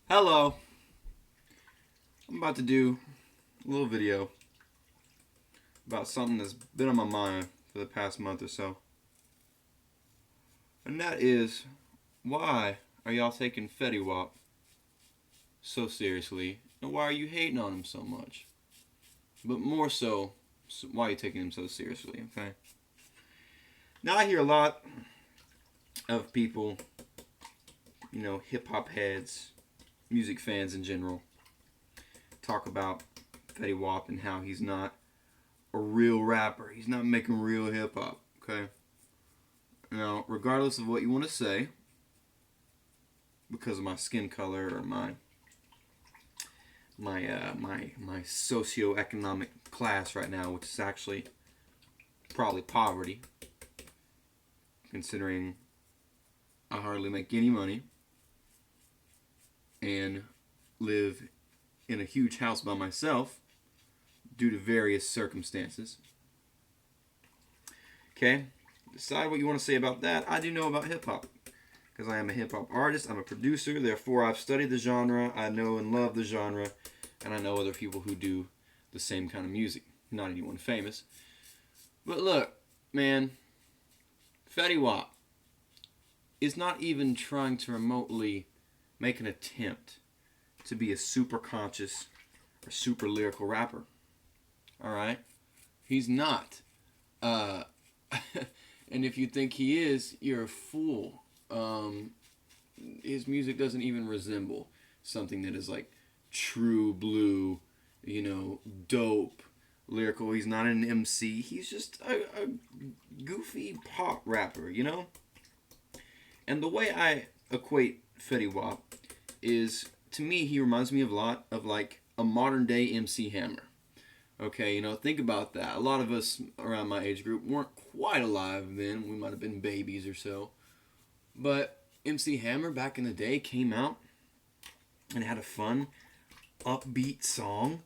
Hello. I'm about to do a little video about something that's been on my mind for the past month or so. And that is, why are y'all taking Fetty Wap so seriously? And why are you hating on him so much? But more so, why are you taking him so seriously, okay? Now I hear a lot of people, hip hop heads, music fans in general, talk about Fetty Wap and how he's not a real rapper. He's not making real hip hop, okay? Now, regardless of what you want to say, because of my skin color or my socioeconomic class right now, which is actually probably poverty, considering I hardly make any money and live in a huge house by myself due to various circumstances. Okay? Decide what you want to say about that. I do know about hip hop because I am a hip hop artist. I'm a producer. Therefore, I've studied the genre. I know and love the genre. And I know other people who do the same kind of music. Not anyone famous. But look, man, Fetty Wap is not even trying to remotely make an attempt to be a super conscious or super lyrical rapper. Alright? He's not. Uh, and if you think he is, you're a fool. His music doesn't even resemble something that is like true blue, dope, lyrical. He's not an MC. He's just a goofy pop rapper. And the way I equate Fetty Wap is, to me, he reminds me of a lot of like a modern day MC Hammer. Okay, think about that. A lot of us around my age group weren't quite alive then. We might have been babies or so. But MC Hammer back in the day came out and had a fun, upbeat song,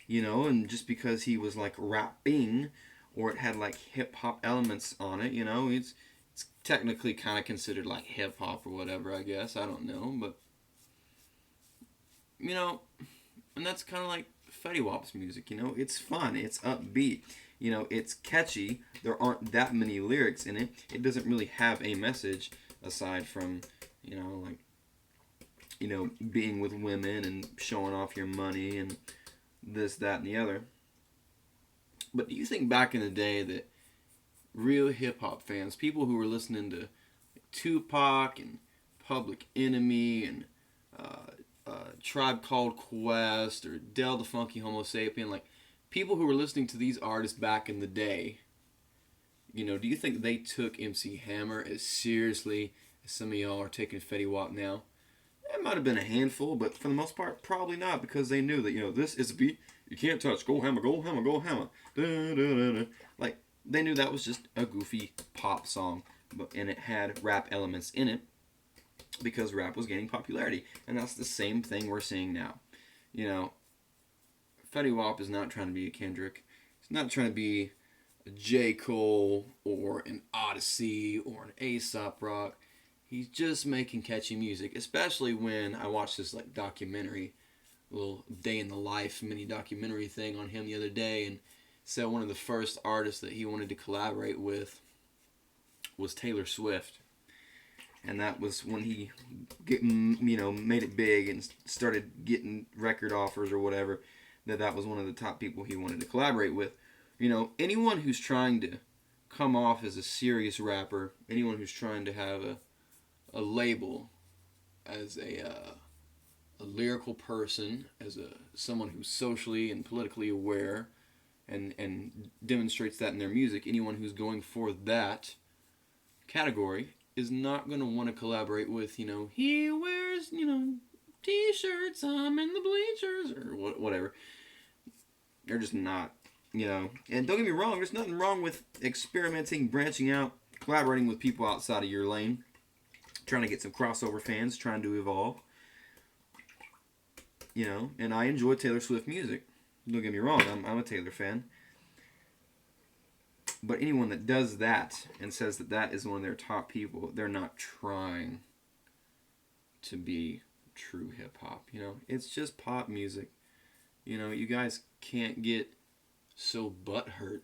and just because he was like rapping or it had like hip hop elements on it, it's technically kind of considered like hip hop or whatever, I guess. I don't know, but and that's kind of like Fetty Wap's music. It's fun, it's upbeat, it's catchy. There aren't that many lyrics in it. It doesn't really have a message aside from, like, being with women and showing off your money and this, that, and the other. But do you think back in the day that real hip hop fans, people who were listening to Tupac and Public Enemy and Tribe Called Quest or Del the Funky Homo Sapien, like people who were listening to these artists back in the day, do you think they took MC Hammer as seriously as some of y'all are taking Fetty Wap now? It might have been a handful, but for the most part, probably not, because they knew that, this is a beat you can't touch. Go hammer, go hammer, go hammer. Da, da, da, da. Like, they knew that was just a goofy pop song, and it had rap elements in it because rap was gaining popularity. And that's the same thing we're seeing now. Fetty Wap is not trying to be a Kendrick. He's not trying to be a J. Cole or an Odyssey or an A$AP Rock. He's just making catchy music, especially when I watched this like documentary, little day in the life mini documentary thing on him the other day, and said one of the first artists that he wanted to collaborate with was Taylor Swift. And that was when he made it big and started getting record offers or whatever, that was one of the top people he wanted to collaborate with. Anyone who's trying to come off as a serious rapper, anyone who's trying to have a label as a lyrical person, as someone who's socially and politically aware and demonstrates that in their music, anyone who's going for that category is not going to want to collaborate with, he wears, t-shirts, I'm in the bleachers, or whatever. They're just not, And don't get me wrong, there's nothing wrong with experimenting, branching out, collaborating with people outside of your lane, trying to get some crossover fans, trying to evolve. And I enjoy Taylor Swift music. Don't get me wrong, I'm a Taylor fan. But anyone that does that and says that is one of their top people, they're not trying to be true hip hop. You know, it's just pop music. You know, you guys can't get so butthurt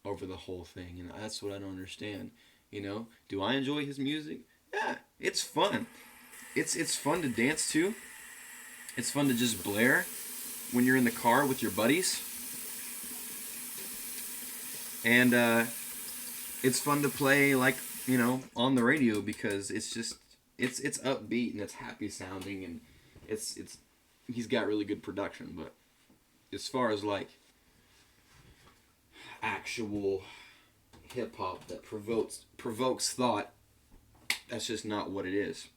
over the whole thing, and that's what I don't understand. You know, do I enjoy his music? Yeah, it's fun. It's fun to dance to. It's fun to just blare when you're in the car with your buddies, and it's fun to play like on the radio because it's just it's upbeat and it's happy sounding and it's he's got really good production. But as far as like actual hip hop that provokes thought, that's just not what it is,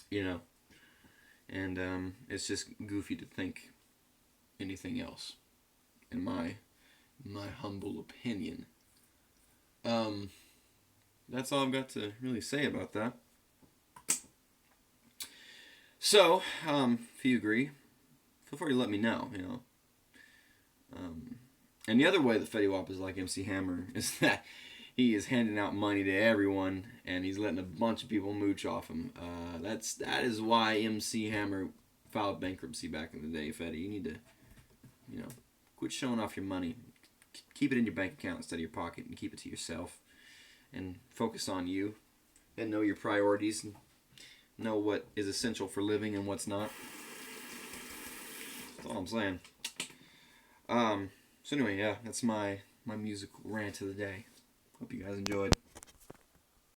you know. And it's just goofy to think anything else, in my humble opinion. That's all I've got to really say about that. So, if you agree, feel free to let me know. You know. And the other way that Fetty Wap is like MC Hammer is that he is handing out money to everyone, and he's letting a bunch of people mooch off him. That is why MC Hammer filed bankruptcy back in the day, Fetty. You need to, quit showing off your money. Keep it in your bank account instead of your pocket, and keep it to yourself. And focus on you, and know your priorities, and know what is essential for living and what's not. That's all I'm saying. So anyway, yeah, that's my musical rant of the day. Hope you guys enjoyed.